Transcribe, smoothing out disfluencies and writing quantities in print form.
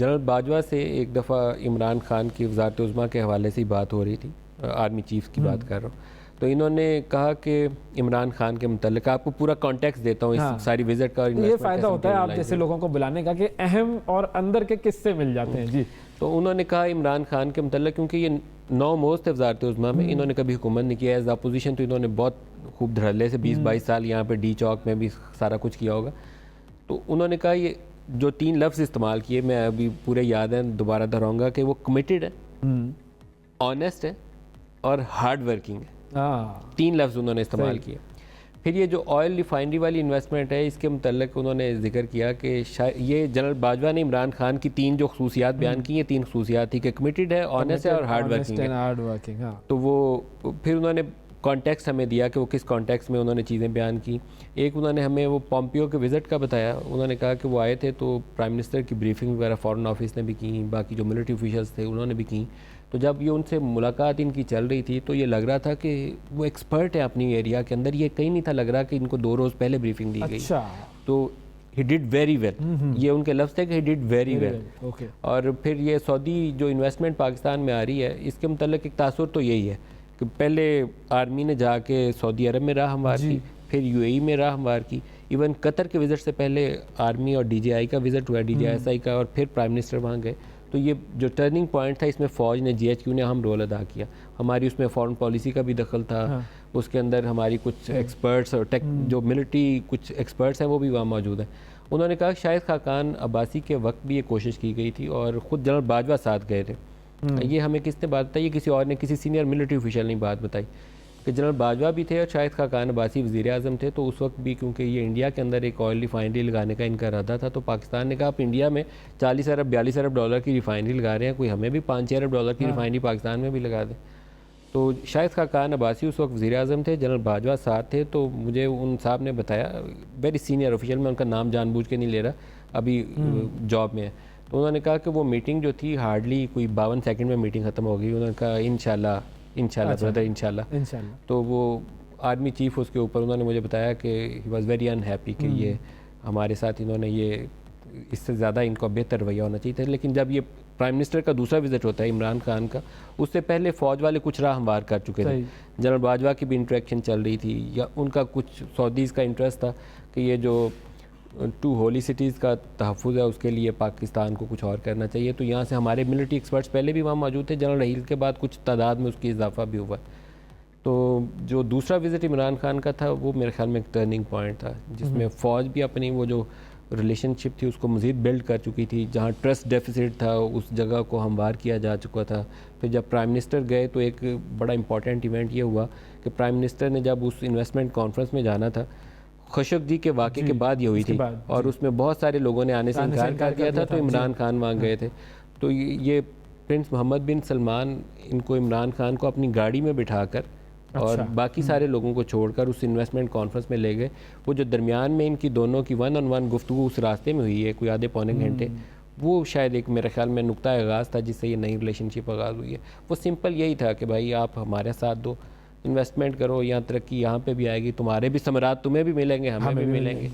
General Bajwa से एक दफ़ा इमरान खान की वज़ारत उज़्मा के हवाले से ही बात हो रही थी, आर्मी चीफ़ की बात कर रहा हूँ। तो इन्होंने कहा कि इमरान खान के मुतल्लिक़ आपको पूरा कॉन्टेक्स्ट देता हूँ हाँ। इस सारी विज़िट का और तो ये फ़ायदा होता है आप जैसे लोगों को बुलाने का कि अहम और अंदर के किस्से मिल जाते हैं। जी। तो उन्होंने कहा इमरान खान के मुतल्लिक़, क्योंकि ये 9 मोज़ थे वज़ारत उज़्मा में, इन्होंने कभी हुकूमत नहीं किया एज़ अपोजिशन, तो इन्होंने बहुत खूब धड़ल्ले से 20-22 साल यहाँ पे डी चौक में भी सारा कुछ किया होगा। तो उन्होंने कहा ये जो 3 लफ्ज़ इस्तेमाल किए, मैं अभी पूरे याद हैं, दोबारा दोहराऊंगा कि वो कमिटेड है, ऑनेस्ट है और हार्ड वर्किंग है। 3 लफ्ज़ उन्होंने इस्तेमाल किए। फिर ये जो ऑयल रिफाइनरी वाली इन्वेस्टमेंट है, इसके मुतल्लिक़ उन्होंने जिक्र किया कि ये जनरल बाजवा ने इमरान खान की 3 जो खसूसियात बयान की, ये 3 खसूसियात थी कि कमिटेड है, ऑनेस्ट है और हार्ड वर्किंग है। तो वो फिर उन्होंने कॉन्टेक्स्ट हमें दिया कि वो किस कॉन्टेक्स्ट में उन्होंने चीज़ें बयान की। एक उन्होंने हमें वो पॉम्पियो के विज़िट का बताया। उन्होंने कहा कि वो आए थे तो प्राइम मिनिस्टर की ब्रीफिंग वगैरह फ़ॉरेन ऑफिस ने भी की, बाकी जो मिलिट्री ऑफिशियल्स थे उन्होंने भी की। तो जब ये उनसे मुलाकात इनकी चल रही थी तो ये लग रहा था कि वो एक्सपर्ट है अपनी एरिया के अंदर। ये कहीं नहीं था लग रहा कि इनको 2 रोज़ पहले ब्रीफिंग दी गई। तो ही डिड वेरी वेल, ये उनके लफ्ज़ थे कि ही डिड वेरी वेल। और फिर ये सऊदी जो इन्वेस्टमेंट पाकिस्तान में आ रही है, इसके मुतल्लिक़ एक तासुर तो यही है कि पहले आर्मी ने जाके सऊदी अरब में राह हमवार की, फिर यूएई में राह हमवार की, इवन कतर के विज़िट से पहले आर्मी और डीजीआई का विज़िट हुआ, डीजीआईएसआई का, और फिर प्राइम मिनिस्टर वहाँ गए। तो ये जो टर्निंग पॉइंट था, इसमें फ़ौज ने, जीएचक्यू ने अहम रोल अदा किया। हमारी उसमें फॉरेन पॉलिसी का भी दखल था। उसके अंदर हमारी कुछ एक्सपर्ट्स और टेक जो मिलिट्री कुछ एक्सपर्ट्स हैं वो भी वहाँ मौजूद हैं। उन्होंने कहा शायद खाकान अब्बासी के वक्त भी ये कोशिश की गई थी और ख़ुद जनरल बाजवा साथ गए थे। ये हमें किसने बात बताई? ये किसी और ने, किसी सीनियर मिलिट्री ऑफिशियल ने बात बताई कि जनरल बाजवा भी थे और शायद खाकान अब्बासी वज़ीर आज़म थे। तो उस वक्त भी क्योंकि ये इंडिया के अंदर एक ऑयल रिफाइनरी लगाने का इनका इरादा था, तो पाकिस्तान ने कहा आप इंडिया में 40 अरब 42 अरब डॉलर की रिफाइनरी लगा रहे हैं, कोई हमें भी 5-6 अरब डॉलर की रिफाइनरी पाकिस्तान में भी लगा दें। तो शायद खाकान अब्बासी उस वक्त वज़ीर आज़म थे, जनरल बाजवा साथ थे। तो मुझे उन साहब ने बताया, वेरी सीनियर ऑफिशियल, मैं उनका नाम जानबूझ के नहीं ले रहा, अभी जॉब में है। तो उन्होंने कहा कि वो मीटिंग जो थी हार्डली कोई 52 सेकंड में मीटिंग ख़त्म हो गई। उन्होंने कहा इंशाल्लाह ब्रदर, इंशाल्लाह। तो वो आर्मी चीफ़ उसके ऊपर उन्होंने मुझे बताया कि ही वाज़ वेरी अनहैप्पी कि ये हमारे साथ इन्होंने ये इससे ज़्यादा इनको बेहतर रवैया होना चाहिए था। लेकिन जब ये प्राइम मिनिस्टर का दूसरा विज़िट होता है इमरान खान का, उससे पहले फ़ौज वाले कुछ राह हमवार कर चुके थे। जनरल बाजवा की भी इंटरेक्शन चल रही थी, या उनका कुछ सऊदीज़ का इंटरेस्ट था कि ये जो 2 होली सिटीज़ का तहफ़्फ़ुज़ है उसके लिए पाकिस्तान को कुछ और करना चाहिए। तो यहाँ से हमारे मिलिट्री एक्सपर्ट्स पहले भी वहाँ मौजूद थे, जनरल रहील के बाद कुछ तादाद में उसकी इजाफा भी हुआ। तो जो दूसरा विज़िट इमरान खान का था वो मेरे ख्याल में एक टर्निंग पॉइंट था, जिसमें फ़ौज भी अपनी वो जो रिलेशनशिप थी उसको मज़ीद बिल्ड कर चुकी थी। जहाँ ट्रस्ट डेफिसिट था उस जगह को हमवार किया जा चुका था। फिर जब प्राइम मिनिस्टर गए तो एक बड़ा इंपॉर्टेंट इवेंट ये हुआ कि प्राइम मिनिस्टर ने जब उस इन्वेस्टमेंट कॉन्फ्रेंस में जाना था, खशोगी के वाक़े के बाद ये हुई थी, और उसमें बहुत सारे लोगों ने आने से इनकार कर दिया था, तो इमरान खान वहाँ गए थे। तो ये प्रिंस मोहम्मद बिन सलमान इनको इमरान खान को अपनी गाड़ी में बिठाकर और बाकी सारे लोगों को छोड़कर उस इन्वेस्टमेंट कॉन्फ्रेंस में ले गए। वो जो दरमियान में इनकी दोनों की 1-on-1 गुफ्तगू उस रास्ते में हुई है कोई आधे पौने घंटे, वो शायद एक मेरे ख्याल में नुक्ता आगाज़ था जिससे ये नई रिलेशनशिप आगाज़ हुई है। वो सिंपल यही था कि भाई आप हमारे साथ दो, इन्वेस्टमेंट करो, यहाँ तरक्की यहाँ पे भी आएगी, तुम्हारे भी समरात तुम्हें भी मिलेंगे, हमें भी मिलेंगे।